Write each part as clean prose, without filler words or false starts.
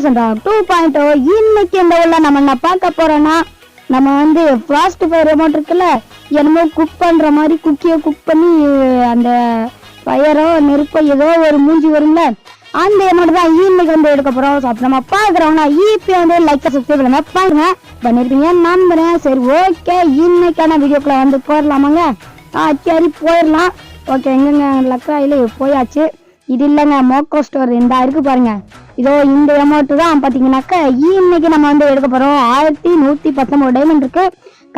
2.0 இன்னைக்கு இந்த உள்ள நம்ம என்ன பார்க்க போறோம்னா நம்ம வந்து ஃபாஸ்ட் ஃபயர் ரிமோட் இருக்குல்ல என்னமோ குக் பண்ற மாதிரி குக்கியை குக் பண்ணி அந்த ஃபயரோ நெருப்போ ஏதோ ஒரு மூஞ்சி வரும்ல அந்த ரிமோட் தான் இன்னைக்கு வந்து எடுக்க போறோம். அப்போ நம்ம பார்க்குறோம்னா இப்போ வந்து லைக் சப்ஸ்கிரைப் பண்ணாம பாருங்க பண்ணிருப்பீங்க நம்புறேன். சரி ஓகே இன்னைக்கான வீடியோக்குள்ள வந்து போயிடலாமாங்க? சரி போயிடலாம். ஓகே எங்கங்க லக்காயில போயாச்சு. இது இல்லைங்க மோக்கோ ஸ்டோர் இந்த இருக்கு பாருங்க. இதோ இந்த அமௌண்ட் தான் பார்த்தீங்கன்னாக்கா இன்னைக்கு நம்ம வந்து எடுக்க போகிறோம். 1119 டைமண்ட் இருக்கு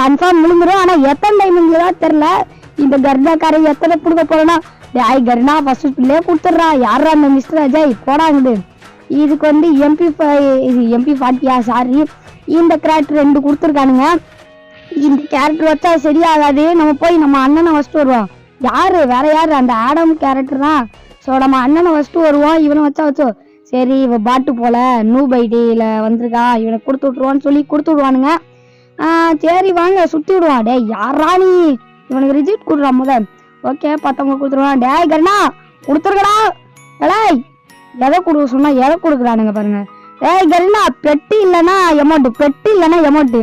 கன்ஃபார்ம் விழுந்துடும். ஆனால் எத்தனை டைமண்ட்ல தான் தெரில. இந்த கர்டாக்காரை எத்தனை கொடுக்க போறோம்னா டேய் கர்டா ஃபர்ஸ்ட் ஸ்பில்லே கொடுத்துட்றா. யாரா அந்த மிஸ்டர் அஜய் போடாங்குது. இதுக்கு வந்து MP40 சாரி இந்த கேரக்டர் 2 கொடுத்துருக்கானுங்க. இந்த கேரக்டர் வச்சா சரியாகாது. நம்ம போய் நம்ம அண்ணனை ஃபஸ்ட்டு வருவோம். யாரு வேற யாரு அந்த ஆடம் கேரக்டர் தான். ஸோ நம்ம அண்ணனை ஃபஸ்ட்டு வருவோம். இவனை வச்சோ சரி இவ பாட்டு போல நூப் ஐடியில் வந்திருக்கா இவனை கொடுத்து விட்ருவான்னு சொல்லி கொடுத்து விடுவானுங்க. சரி வாங்க சுற்றி விடுவான். டே யாரா நீ இவனுக்கு ரிஜெக்ட் கொடுறான் முதல். ஓகே பார்த்தவங்க கொடுத்துருவான். டே கண்ணா கொடுத்துருக்கடா ஏய் எதை கொடுக்க சொன்னா எதை கொடுக்குறானுங்க பாருங்க. ஏய் கண்ணா பெட்டி இல்லைன்னா எமௌண்ட்டு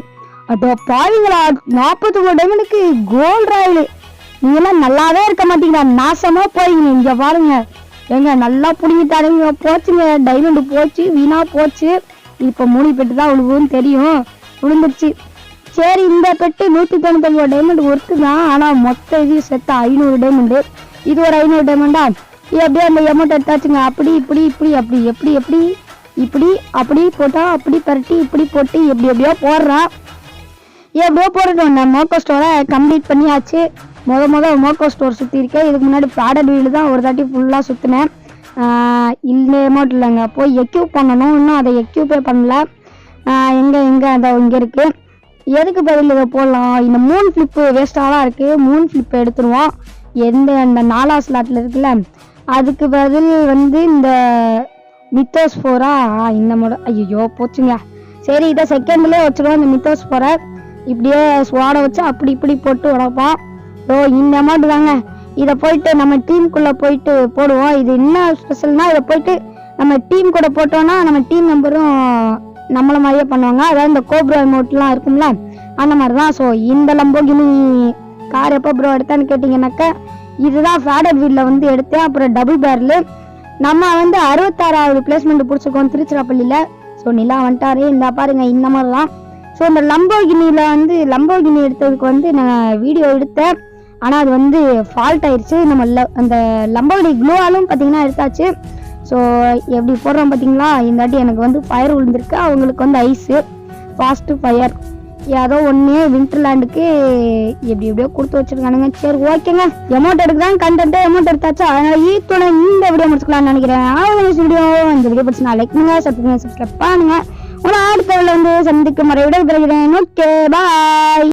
அதோ பாவிங்களா 49 டைமண்டுக்கு கோல்ட் ராயல். நீங்களாம் நல்லாவே இருக்க மாட்டீங்களா நாசமா போயிங்க. இங்க பாருங்க எங்க நல்லா புடிங்கிட்டாருங்க போச்சுங்க. டைமண்ட் போச்சு வீணா போச்சு. இப்போ 3 பெட்டு தான் விழுவுன்னு தெரியும் விழுந்துருச்சு. சரி இந்த பெட்டு 199 டைமண்ட் ஒர்த்து தான். ஆனால் மொத்த இது செத்த 500 டைமண்டு. இது ஒரு 500 டைமண்டா. எப்படியே அந்த அமௌண்ட் எடுத்தாச்சுங்க. அப்படி அப்படி போட்டா அப்படி பரட்டி இப்படி போட்டு எப்படியோ போடுறான். எப்படியோ போட்டுட்டோம். நான் மோக்கோ ஸ்டோரை கம்ப்ளீட் பண்ணியாச்சு. முத மோக்கோ ஸ்டோர் சுற்றி இருக்கேன். இதுக்கு முன்னாடி ப்ராடக்ட் வீடு தான் ஒரு தாட்டி ஃபுல்லாக சுற்றினேன். இந்த அமௌண்ட் இல்லைங்க போய் எக்யூப் பண்ணணும். இன்னும் அதை எக்யூப்பே பண்ணல. எங்கே அந்த இங்கே இருக்குது. எதுக்கு பதில் இதை போடலாம். இந்த 3 ஃப்ளிப்பு வேஸ்ட்டாக தான் இருக்குது. 3 ஃப்ளிப்பை எடுத்துருவோம். அந்த 4ஆம் ஸ்லாட்டில் இருக்குல்ல அதுக்கு பதில் வந்து இந்த மித்தோஸ் 4 இந்த மாடல். ஐயோ போச்சுங்க. சரி இதை செகண்ட்லேயே வச்சுருவோம். இந்த மித்தோஸ் 4 இப்படியே ஸ்வாட வச்சு இப்படி போட்டு உடப்போம். ஸோ இந்த அமௌண்ட் தாங்க. இதை போயிட்டு நம்ம டீமுக்குள்ளே போயிட்டு போடுவோம். இது என்ன ஸ்பெஷல்னா இதை போயிட்டு நம்ம டீம் கூட போட்டோம்னா நம்ம டீம் மெம்பரும் நம்மளை மாதிரியே பண்ணுவாங்க. அதாவது இந்த கோப்ரோ அமௌண்ட்லாம் இருக்கும்ல அந்த மாதிரி தான். ஸோ இந்த லம்போகினி கார் எப்போ ப்ரோ எடுத்தான்னு கேட்டிங்கன்னாக்கா இதுதான் ஃபேடட் வீலில் வந்து எடுத்தேன். அப்புறம் டபுள் பேரில் நம்ம வந்து 66வது பிளேஸ்மெண்ட் பிடிச்சிருக்கோம் திருச்சிராப்பள்ளியில். ஸோ நிலா வந்துட்டாரு இந்த பாருங்க இந்த மாதிரி தான். ஸோ இந்த லம்போகினியில் வந்து லம்போகினி எடுத்ததுக்கு வந்து நான் வீடியோ எடுத்தேன். ஆனால் அது வந்து ஃபால்ட் ஆயிடுச்சு. நம்ம அந்த லம்போகினி க்ளோவாலும் பார்த்தீங்கன்னா எடுத்தாச்சு. ஸோ எப்படி போடுறோம் பார்த்தீங்களா. இந்த வாட்டி எனக்கு வந்து ஃபயர் விழுந்திருக்கு. அவங்களுக்கு வந்து ஐஸு ஃபாஸ்ட்டு ஃபயர் ஏதோ ஒன்று விண்டர்லேண்டுக்கு எப்படியோ கொடுத்து வச்சுருக்கானுங்க. சரி ஓகேங்க அமௌண்ட் எடுக்குதான் கண்டென்ட்டு அமௌண்ட் எடுத்தாச்சு. அதனால் ஈத்தோட இந்த வீடியோ முடிச்சுக்கலாம்னு நினைக்கிறேன். வீடியோ இந்த வீடியோ பிடிச்சி நான் லைக் பண்ணுங்க சப்ஸ்கிரைப் பண்ணுங்க. அடுத்த வந்து சந்திக்கும் முறை விட விரைகிறேன். Okay bye.